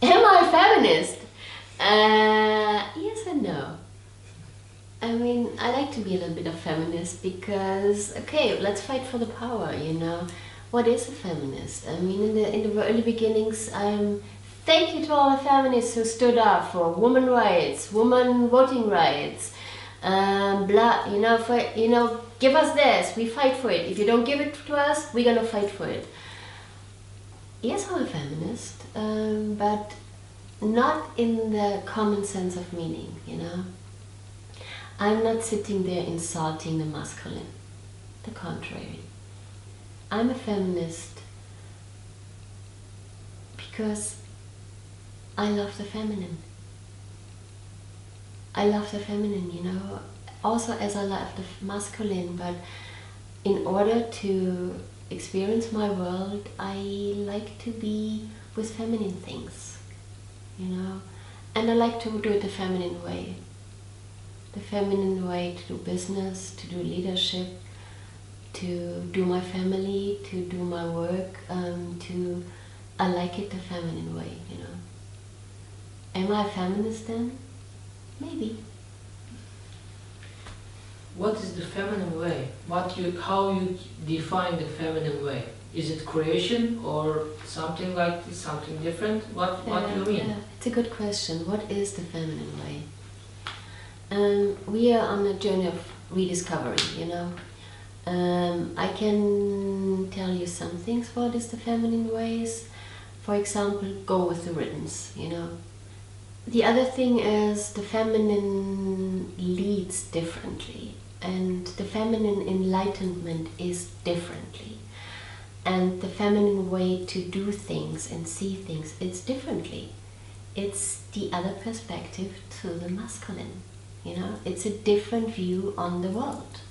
Am I a feminist? Yes and no. I mean, I like to be a little bit of feminist because, okay, let's fight for the power, you know. What is a feminist? I mean, in the early beginnings, thank you to all the feminists who stood up for women rights, women voting rights, blah, give us this, we fight for it. If you don't give it to us, we're gonna fight for it. Yes, I'm a feminist, but not in the common sense of meaning, you know. I'm not sitting there insulting the masculine. The contrary. I'm a feminist because I love the feminine. I love the feminine, you know, also as I love the masculine, but in order to experience my world, I like to be with feminine things, you know, and I like to do it the feminine way. The feminine way to do business, to do leadership, to do my family, to do my work, I like it the feminine way, you know. Am I a feminist then? Maybe. What is the feminine way? How you define the feminine way? Is it creation or something like this, something different? What do you mean? It's a good question. What is the feminine way? We are on a journey of rediscovery, you know. I can tell you some things. What is the feminine ways? For example, go with the rhythms, you know. The other thing is the feminine leads differently, and the feminine enlightenment is differently, and the feminine way to do things and see things, it's differently. It's the other perspective to the masculine, you know. It's a different view on the world.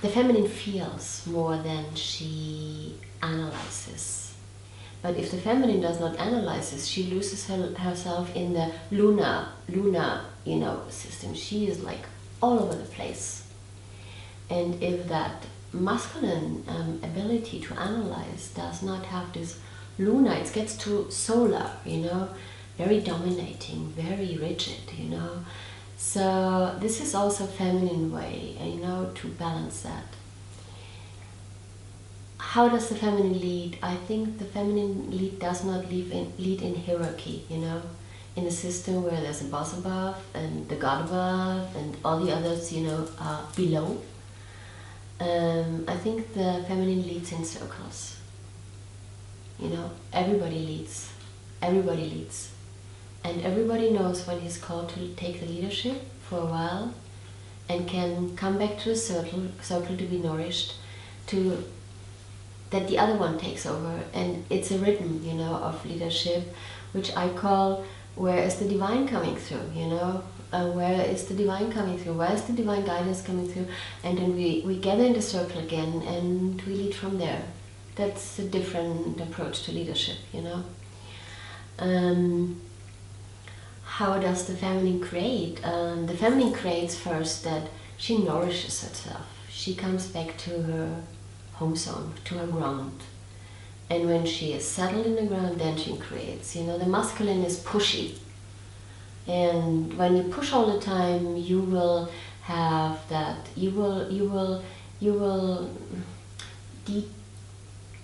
The feminine feels more than she analyzes. But if the feminine does not analyze, she loses herself in the lunar, you know, system. She is like all over the place. And if that masculine ability to analyze does not have this lunar, it gets too solar, you know, very dominating, very rigid, you know. So this is also a feminine way, you know, to balance that. How does the feminine lead? I think the feminine lead does not lead in hierarchy, you know, in a system where there's a boss above and the god above and all the others, you know, are below. I think the feminine leads in circles. You know, everybody leads, and everybody knows when he's called to take the leadership for a while and can come back to the circle to be nourished, to that the other one takes over. And it's a rhythm, you know, of leadership, which I call, where is the divine coming through, you know? Where is the divine coming through? Where is the divine guidance coming through? And then we gather in the circle again and we lead from there. That's a different approach to leadership, you know? How does the feminine create? The feminine creates first that she nourishes herself. She comes back to her home zone, to her ground. And when she is settled in the ground, then she creates. You know, the masculine is pushy. And when you push all the time, you will have that, you will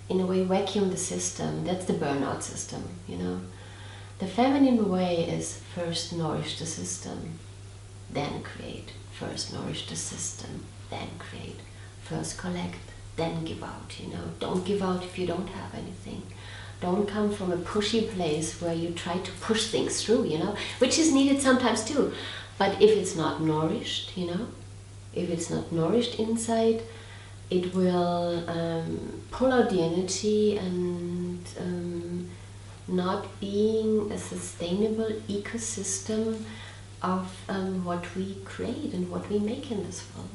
in a way vacuum the system. That's the burnout system, you know. The feminine way is first nourish the system, then create. First nourish the system, then create. First collect, then give out, you know. Don't give out if you don't have anything. Don't come from a pushy place where you try to push things through, you know, which is needed sometimes too. But if it's not nourished, you know, if it's not nourished inside, it will pull out the energy and not being a sustainable ecosystem of what we create and what we make in this world.